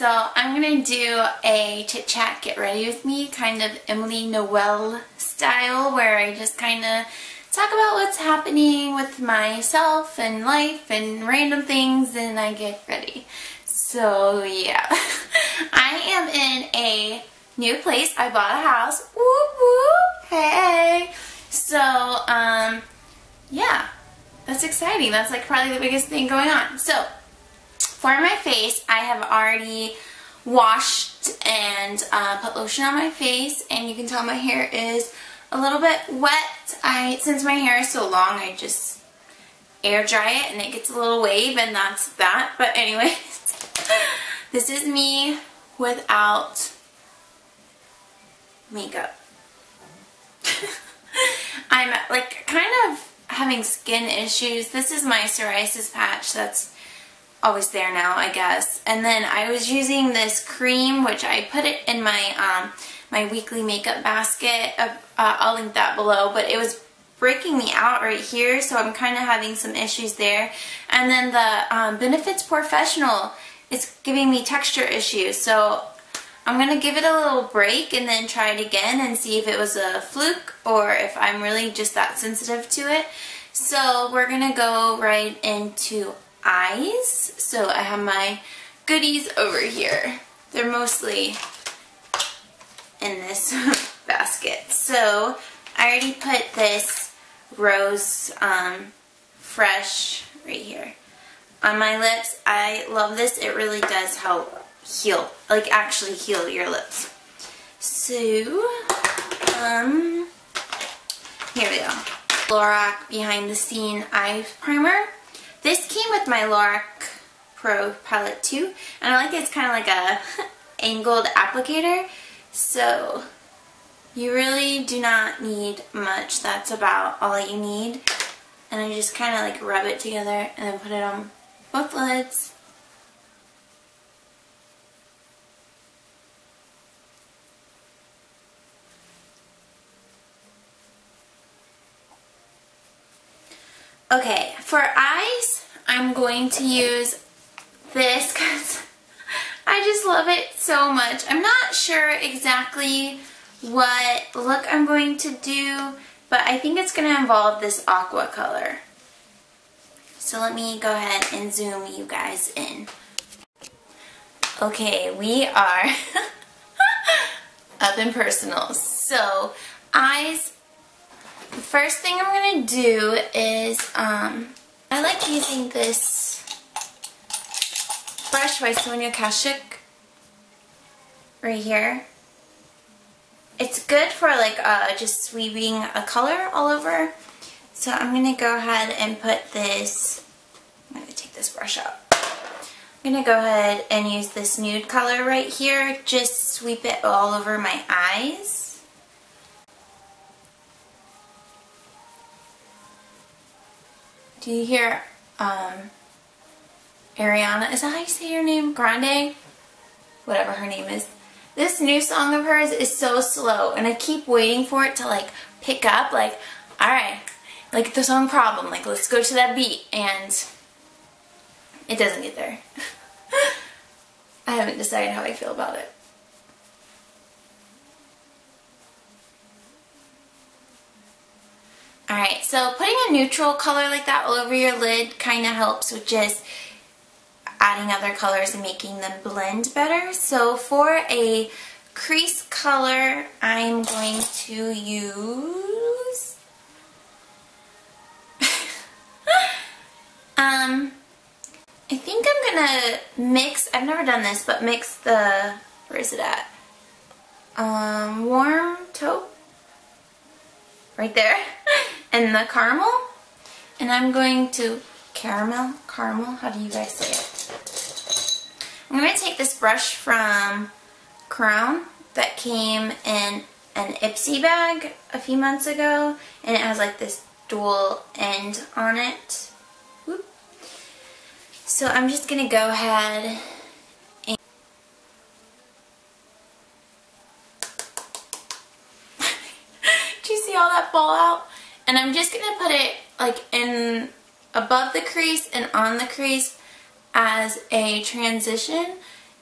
So I'm going to do a chit chat, get ready with me, kind of Emily Noel style, where I just kind of talk about what's happening with myself and life and random things, and I get ready. So yeah, I am in a new place. I bought a house. Woo woo, hey. So yeah, that's exciting. That's like probably the biggest thing going on. So for my face, I have already washed and put lotion on my face, and you can tell my hair is a little bit wet. Since my hair is so long, I just air dry it and it gets a little wave, and that's that. But anyways, this is me without makeup. I'm like kind of having skin issues. This is my psoriasis patch that's always there now, I guess. And then I was using this cream, which I put it in my my weekly makeup basket. I'll link that below, but it was breaking me out right here, so I'm kind of having some issues there. And then the Benefits Professional is giving me texture issues, so I'm going to give it a little break and then try it again and see if it was a fluke or if I'm really just that sensitive to it. So we're going to go right into eyes. So I have my goodies over here. They're mostly in this basket. So I already put this Rose Fresh right here on my lips. I love this. It really does help heal, like actually heal your lips. So here we go. Lorac Behind the Scene Eye Primer. This came with my Lorac Pro palette too, and I like it's kind of like a angled applicator, so you really do not need much. That's about all you need, and I just kind of like rub it together and then put it on both lids. Okay, for eyes, I'm going to use this because I just love it so much. I'm not sure exactly what look I'm going to do, but I think it's going to involve this aqua color. So let me go ahead and zoom you guys in. Okay, we are up and personal. So, eyes. The first thing I'm going to do is, I like using this brush by Sonia Kashuk right here. It's good for like just sweeping a color all over. So I'm going to go ahead and put this, I'm going to take this brush out. I'm going to go ahead and use this nude color right here, just sweep it all over my eyes. Do you hear Ariana? Is that how you say her name? Grande? Whatever her name is. This new song of hers is so slow, and I keep waiting for it to like pick up, like, alright, like the song Problem, like let's go to that beat, and it doesn't get there. I haven't decided how I feel about it. Alright, so putting a neutral color like that all over your lid kind of helps with just adding other colors and making them blend better. So for a crease color, I'm going to use I think I'm gonna mix, I've never done this, but mix the, where is it at? Warm Taupe right there. And the caramel, and I'm going to caramel, how do you guys say it? I'm going to take this brush from Crown that came in an Ipsy bag a few months ago, and it has like this dual end on it. Whoop. So I'm just going to go ahead and do you see all that fall out? And I'm just going to put it like in above the crease and on the crease as a transition.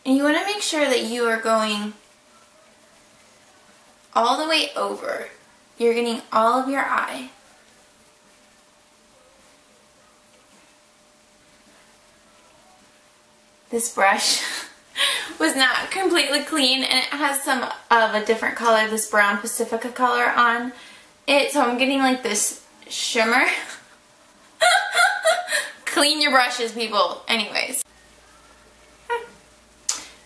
And you want to make sure that you are going all the way over. You're getting all of your eye. This brush was not completely clean, and it has some of a different color, this brown Pacifica color on it, so I'm getting like this shimmer. Clean your brushes, people. Anyways. You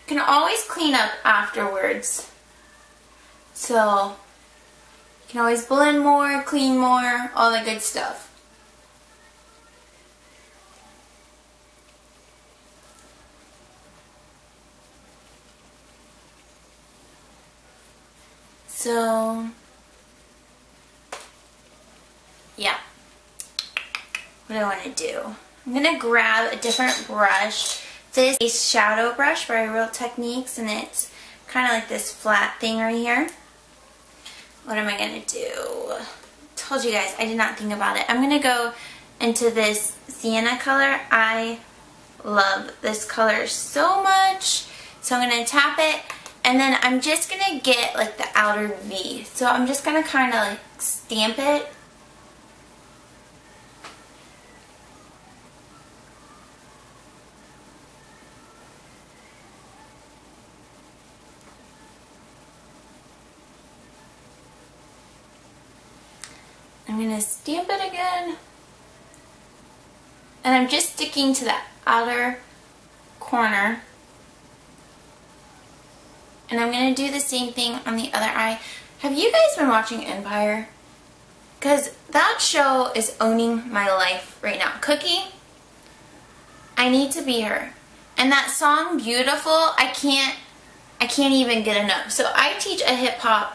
can always clean up afterwards. So, you can always blend more, clean more, all that good stuff. So, yeah. What do I want to do? I'm going to grab a different brush. This is a shadow brush by Real Techniques, and it's kind of like this flat thing right here. What am I going to do? Told you guys, I did not think about it. I'm going to go into this sienna color. I love this color so much. So I'm going to tap it, and then I'm just going to get like the outer V. So I'm just going to kind of like stamp it. I'm going to stamp it again, and I'm just sticking to the outer corner, and I'm going to do the same thing on the other eye. Have you guys been watching Empire? Because that show is owning my life right now. Cookie, I need to be her. And that song, Beautiful, I can't even get enough. So I teach a hip hop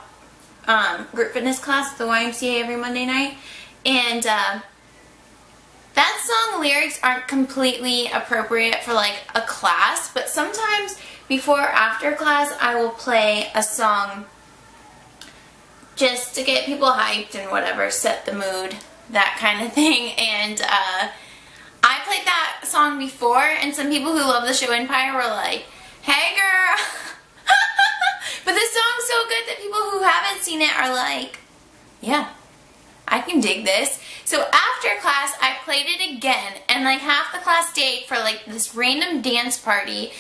group fitness class at the YMCA every Monday night, and that song lyrics aren't completely appropriate for like a class, but sometimes before or after class I will play a song just to get people hyped and whatever, set the mood, that kind of thing. And I played that song before, and some people who love the show Empire were like, hey girl. But this song's so good that people who haven't seen it are like, yeah, I can dig this. So after class, I played it again, and like half the class stayed for like this random dance party.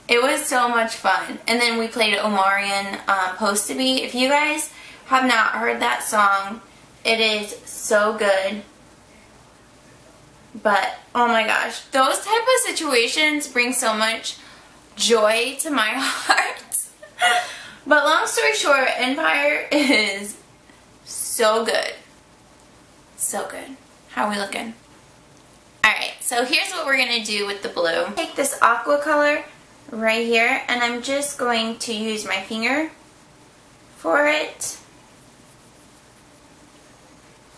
It was so much fun. And then we played Omarion, Supposed to Be. If you guys have not heard that song, it is so good. But, oh my gosh, those type of situations bring so much joy to my heart. But long story short, Empire is so good. So good. How are we looking? Alright, so here's what we're going to do with the blue. Take this aqua color right here, and I'm just going to use my finger for it.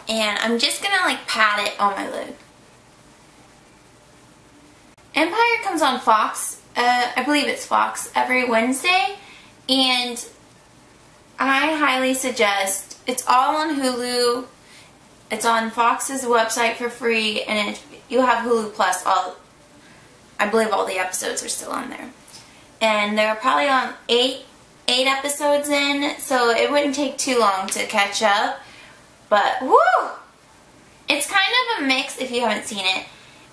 And I'm just going to like pat it on my lid. Empire comes on Fox, I believe it's Fox, every Wednesday. And I highly suggest, it's all on Hulu, it's on Fox's website for free, and if you have Hulu Plus, I believe all the episodes are still on there. And they're probably on 8 episodes in, so it wouldn't take too long to catch up. But, woo! It's kind of a mix, if you haven't seen it.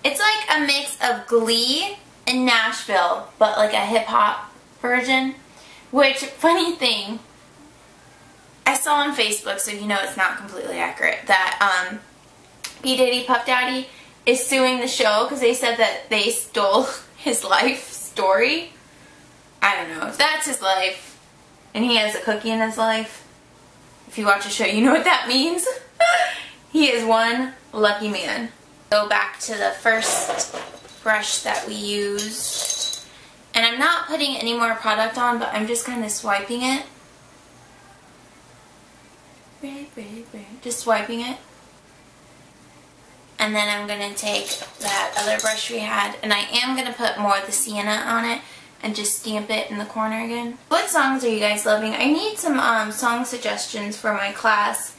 It's like a mix of Glee and Nashville, but like a hip-hop version. Which, funny thing, I saw on Facebook, so you know it's not completely accurate, that P. Diddy, Puff Daddy, is suing the show because they said that they stole his life story. I don't know. If that's his life, and he has a cookie in his life, if you watch the show, you know what that means. He is one lucky man. Go back to the first brush that we used. And I'm not putting any more product on, but I'm just kind of swiping it. Just swiping it. And then I'm going to take that other brush we had, and I am going to put more of the sienna on it and just stamp it in the corner again. What songs are you guys loving? I need some song suggestions for my class.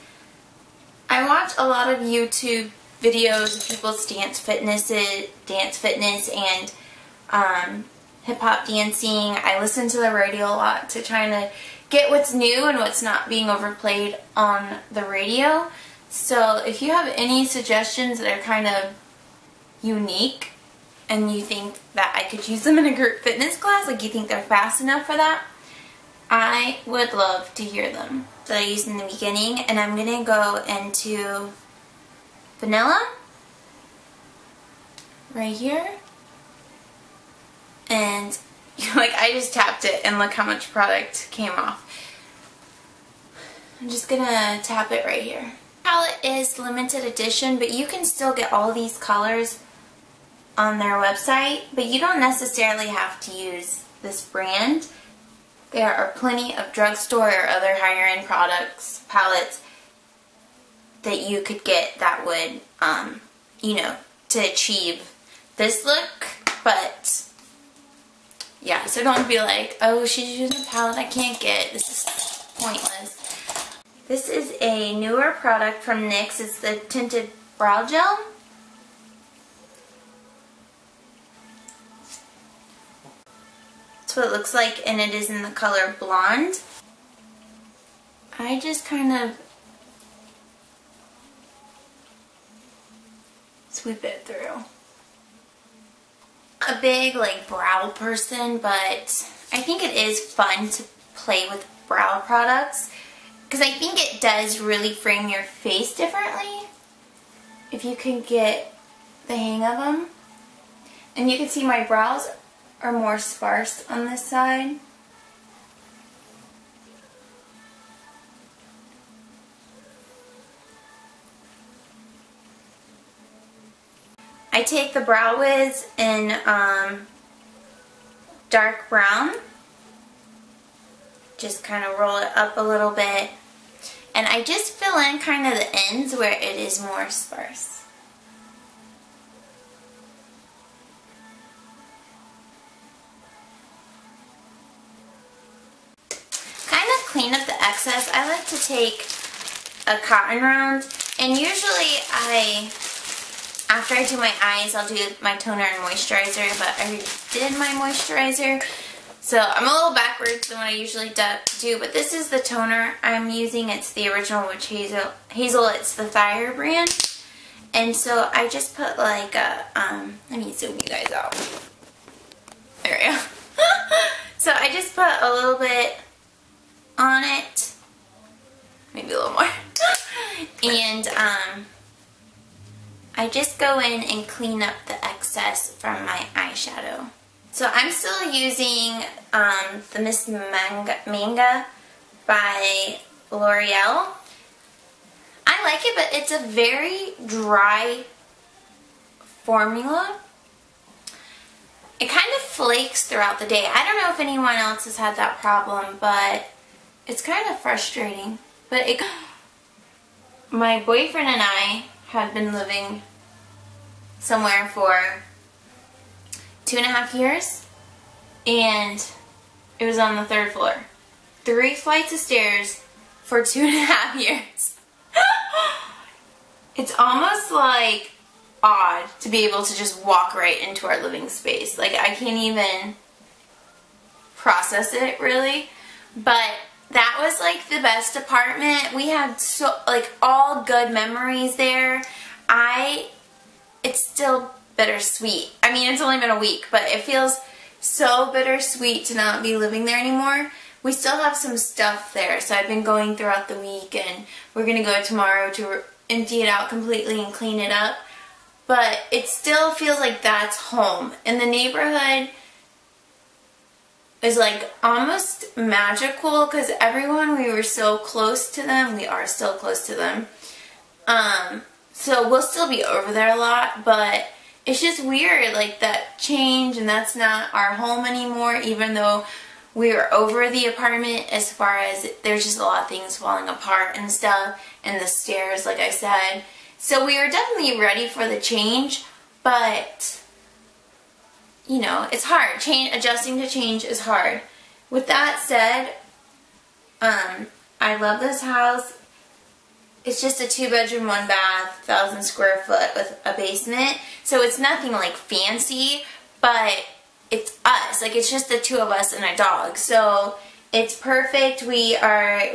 I watch a lot of YouTube videos of people's dance fitness and hip-hop dancing. I listen to the radio a lot to try to get what's new and what's not being overplayed on the radio. So if you have any suggestions that are kind of unique and you think that I could use them in a group fitness class, like you think they're fast enough for that, I would love to hear them. So I used in the beginning, and I'm going to go into vanilla right here. And like I just tapped it and look how much product came off. I'm just going to tap it right here. Palette is limited edition, but you can still get all these colors on their website, but you don't necessarily have to use this brand. There are plenty of drugstore or other higher end products, palettes that you could get that would, you know, to achieve this look. But yeah, so don't be like, oh, she's using a palette I can't get. This is pointless. This is a newer product from NYX. It's the Tinted Brow Gel. That's what it looks like, and it is in the color Blonde. I just kind of sweep it through. A big like brow person, but I think it is fun to play with brow products because I think it does really frame your face differently if you can get the hang of them. And you can see my brows are more sparse on this side. I take the Brow Wiz in dark brown. Just kind of roll it up a little bit. And I just fill in kind of the ends where it is more sparse. Clean up the excess. I like to take a cotton round, and usually after I do my eyes, I'll do my toner and moisturizer, but I already did my moisturizer, so I'm a little backwards than what I usually do, but this is the toner I'm using. It's the original Witch Hazel. It's the Thyre brand, and so I just put like a, let me zoom you guys out. There we go. So I just put a little bit on it, maybe a little more, and I just go in and clean up the excess from my eyeshadow. So I'm still using the Miss Manga by L'Oreal. I like it, but it's a very dry formula. It kind of flakes throughout the day. I don't know if anyone else has had that problem, but it's kind of frustrating. But my boyfriend and I had been living somewhere for 2.5 years, and it was on the 3rd floor. 3 flights of stairs for 2.5 years. It's almost like odd to be able to just walk right into our living space. Like, I can't even process it really, but that was like the best apartment. We had so like all good memories there. It's still bittersweet. I mean, it's only been a week, but it feels so bittersweet to not be living there anymore. We still have some stuff there, so I've been going throughout the week, and we're gonna go tomorrow to empty it out completely and clean it up. But it still feels like that's home. And the neighborhood is like almost magical because everyone, we were so close to them. We are still close to them. So we'll still be over there a lot, but it's just weird, like that change, and that's not our home anymore, even though we were over the apartment as far as there's just a lot of things falling apart and stuff, and the stairs, like I said. So we were definitely ready for the change, but you know, it's hard. Adjusting to change is hard. With that said, I love this house. It's just a 2-bedroom, 1-bath, 1,000 square foot with a basement. So it's nothing like fancy, but it's us. Like, it's just the two of us and a dog. So it's perfect. We are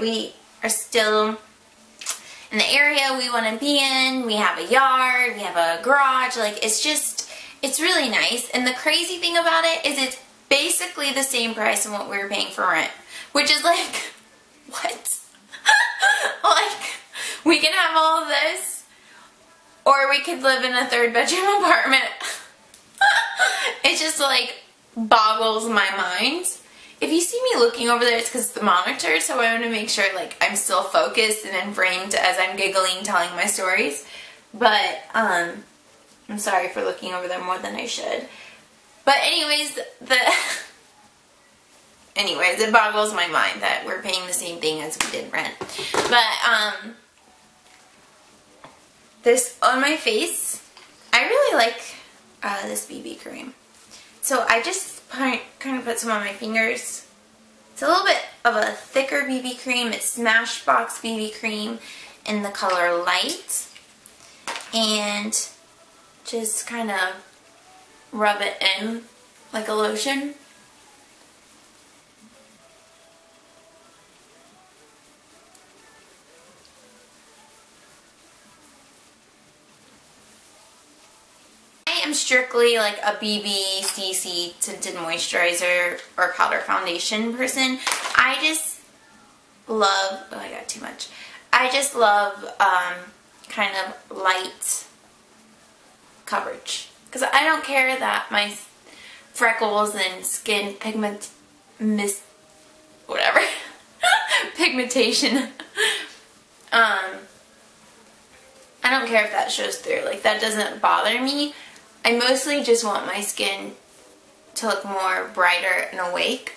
still in the area we want to be in. We have a yard. We have a garage. Like, it's really nice. And the crazy thing about it is it's basically the same price than what we were paying for rent. Which is like, what? Like, we can have all of this, or we could live in a 3-bedroom apartment. It just like boggles my mind. If you see me looking over there, it's because it's the monitor, so I want to make sure like I'm still focused and in framed as I'm giggling telling my stories. But I'm sorry for looking over there more than I should. But anyways, it boggles my mind that we're paying the same thing as we did rent. But this on my face, I really like this BB cream. So I just kind of put some on my fingers. It's a little bit of a thicker BB cream. It's Smashbox BB cream in the color Light. And just kind of rub it in like a lotion. I am strictly like a BB, CC, tinted moisturizer, or powder foundation person. I just love, oh, I got too much. I just love kind of light coverage. Because I don't care that my freckles and skin pigmentation, I don't care if that shows through. Like, that doesn't bother me. I mostly just want my skin to look more brighter and awake.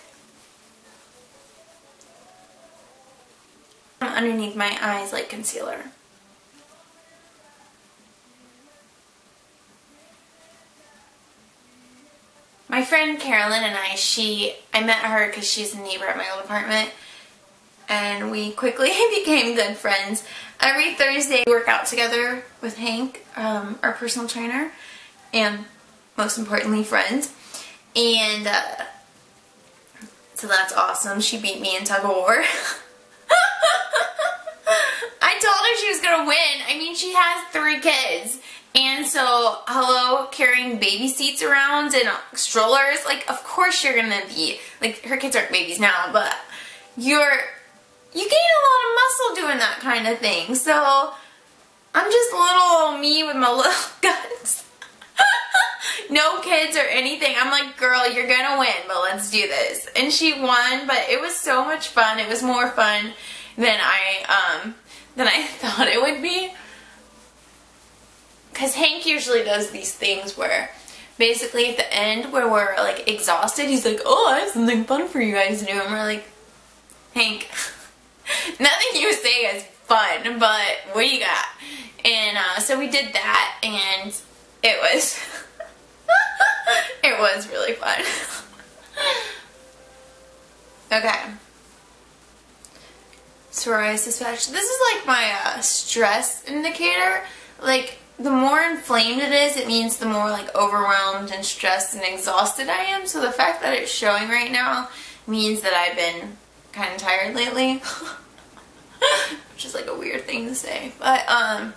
Underneath my eyes like concealer. My friend Carolyn and I met her because she's a neighbor at my old apartment, and we quickly became good friends. Every Thursday we work out together with Hank, our personal trainer, and most importantly, friends. And so that's awesome. She beat me in tug of war. I told her she was gonna win. I mean, she has 3 kids. And so, hello, carrying baby seats around and strollers, like, of course you're gonna be, like, her kids aren't babies now, but you gain a lot of muscle doing that kind of thing. So, I'm just little me with my little guns. No kids or anything. I'm like, girl, you're gonna win, but let's do this. And she won, but it was so much fun. It was more fun than I thought it would be. Because Hank usually does these things where basically at the end where we're like exhausted, he's like, oh, I have something fun for you guys to do. And we're like, Hank, nothing you say is fun, but what do you got? And so we did that, and it was, it was really fun. Okay. Psoriasis patch. This is like my stress indicator. Like, the more inflamed it is, it means the more like overwhelmed and stressed and exhausted I am. So the fact that it's showing right now means that I've been kind of tired lately. Which is like a weird thing to say. But I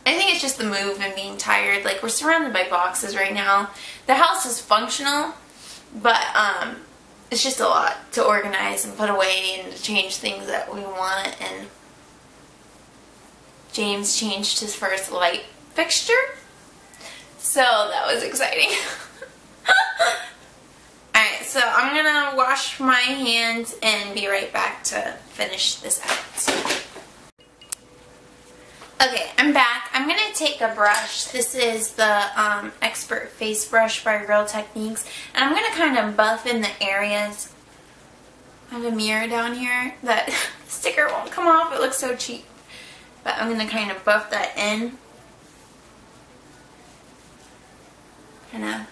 think it's just the move and being tired. Like, we're surrounded by boxes right now. The house is functional, but it's just a lot to organize and put away and to change things that we want. And James changed his first light fixture, so that was exciting. Alright, so I'm gonna wash my hands and be right back to finish this out. Okay, I'm back. I'm gonna take a brush. This is the Expert Face Brush by Real Techniques, and I'm gonna kind of buff in the areas. I have a mirror down here that the sticker won't come off. It looks so cheap. But I'm going to kind of buff that in. Kind of.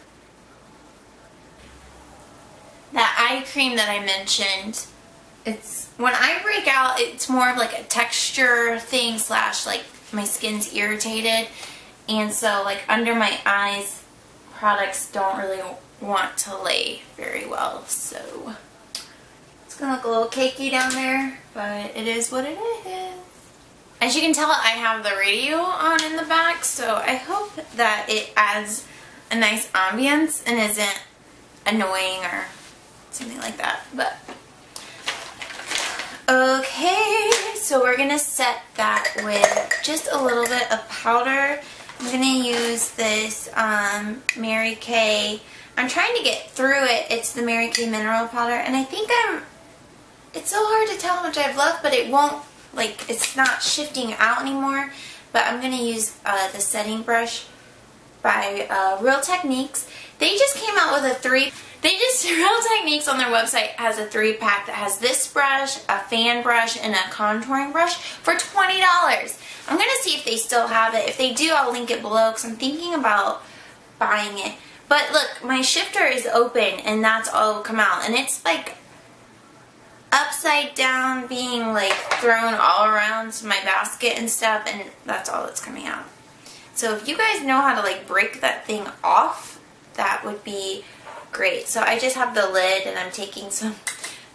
That eye cream that I mentioned, it's, when I break out, it's more of like a texture thing slash like my skin's irritated. And so like under my eyes products don't really want to lay very well, so it's gonna look a little cakey down there, but it is what it is. As you can tell, I have the radio on in the back, so I hope that it adds a nice ambience and isn't annoying or something like that. But okay, so we're gonna set that with just a little bit of powder. I'm gonna use this Mary Kay. I'm trying to get through it. It's the Mary Kay mineral powder, and I think it's so hard to tell how much I've left, but it won't, like, it's not shifting out anymore. But I'm gonna use the setting brush by Real Techniques. They just came out with a Real Techniques on their website has a 3-pack that has this brush, a fan brush, and a contouring brush for $20. I'm going to see if they still have it. If they do, I'll link it below because I'm thinking about buying it. But look, my shifter is open and that's all will come out. And it's like upside down, being like thrown all around my basket and stuff, and that's all that's coming out. So if you guys know how to like break that thing off, that would be great. So I just have the lid and I'm taking some,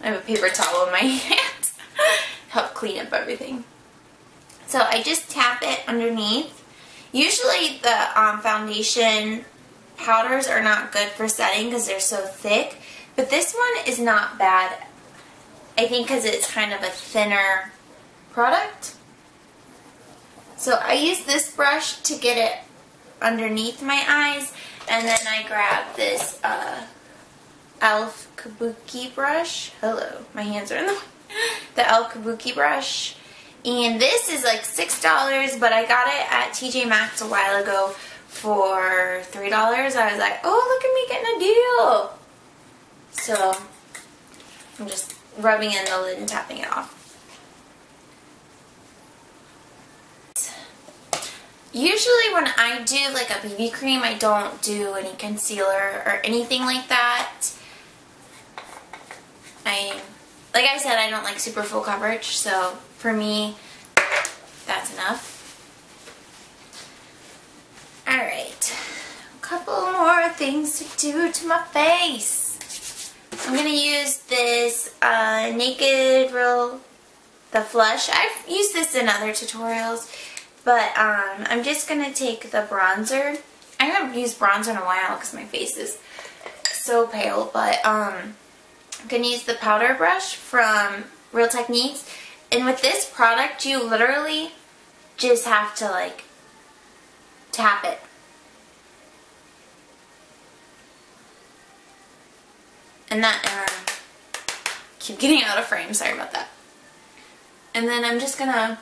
I have a paper towel in my hand, help clean up everything. So I just tap it underneath. Usually the foundation powders are not good for setting because they're so thick, but this one is not bad. I think because it's kind of a thinner product. So I use this brush to get it underneath my eyes, and then I grab this e.l.f. Kabuki brush. Hello, my hands are in the way. The e.l.f. Kabuki brush. And this is like $6, but I got it at TJ Maxx a while ago for $3. I was like, oh, look at me getting a deal. So I'm just rubbing in the lid and tapping it off. Usually when I do like a BB cream, I don't do any concealer or anything like that. Like I said, I don't like super full coverage, so for me, that's enough. Alright, a couple more things to do to my face. I'm going to use this Naked Real, the Flush. I've used this in other tutorials, but I'm just going to take the bronzer. I haven't used bronzer in a while because my face is so pale, but I'm going to use the powder brush from Real Techniques. And with this product, you literally just have to like tap it. And that, keep getting out of frame, sorry about that. And then I'm just gonna,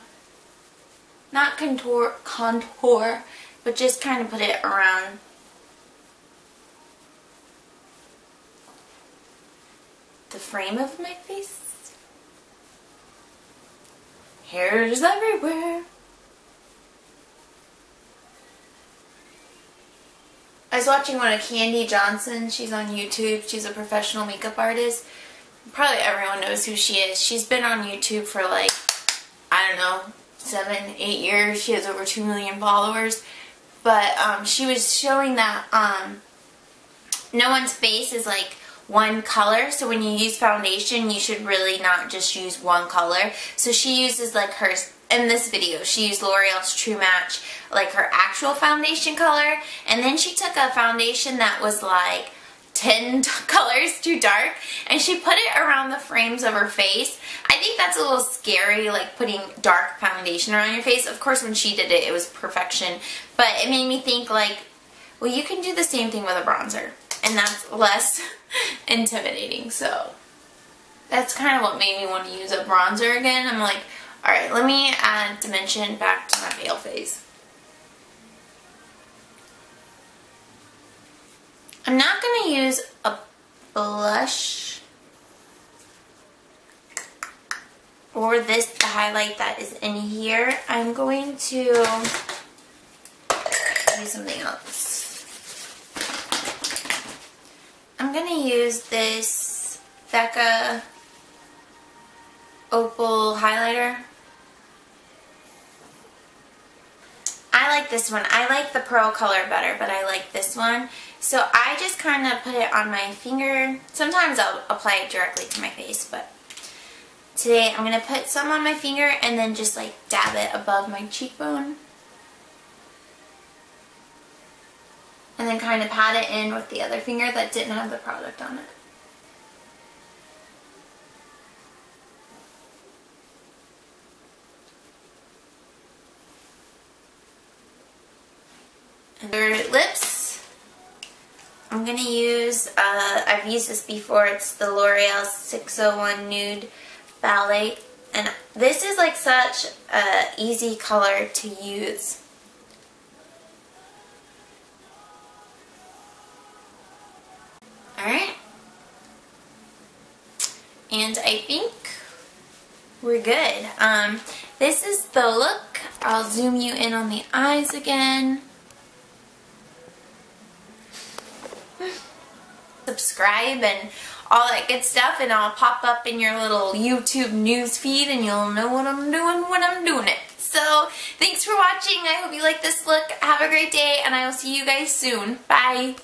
not contour, but just kind of put it around the frame of my face. Hairs everywhere. I was watching one of Candy Johnson. She's on YouTube. She's a professional makeup artist. Probably everyone knows who she is. She's been on YouTube for like, I don't know, 7, 8 years. She has over 2 million followers. But she was showing that no one's face is like one color, so when you use foundation you should really not just use one color. So she uses like hers in this video, she used L'Oreal's True Match, like her actual foundation color, and then she took a foundation that was like 10 colors too dark and she put it around the frames of her face. I think that's a little scary, like putting dark foundation around your face. Of course when she did it, it was perfection, but it made me think like, well, you can do the same thing with a bronzer and that's less intimidating. So that's kind of what made me want to use a bronzer again. I'm like, alright, let me add dimension back to my pale face. I'm not going to use a blush or the highlight that is in here. I'm going to use something else. I'm going to use this Becca Opal highlighter. I like this one. I like the pearl color better, but I like this one. So I just kind of put it on my finger. Sometimes I'll apply it directly to my face, but today I'm going to put some on my finger and then just like dab it above my cheekbone. And then kind of pat it in with the other finger that didn't have the product on it. And for lips, I'm going to use, I've used this before, it's the L'Oreal 601 Nude Ballet. And this is like such an easy color to use. Alright. And I think we're good. This is the look. I'll zoom you in on the eyes again. Subscribe and all that good stuff, and I'll pop up in your little YouTube news feed and you'll know what I'm doing when I'm doing it. So, thanks for watching. I hope you like this look. Have a great day, and I will see you guys soon. Bye.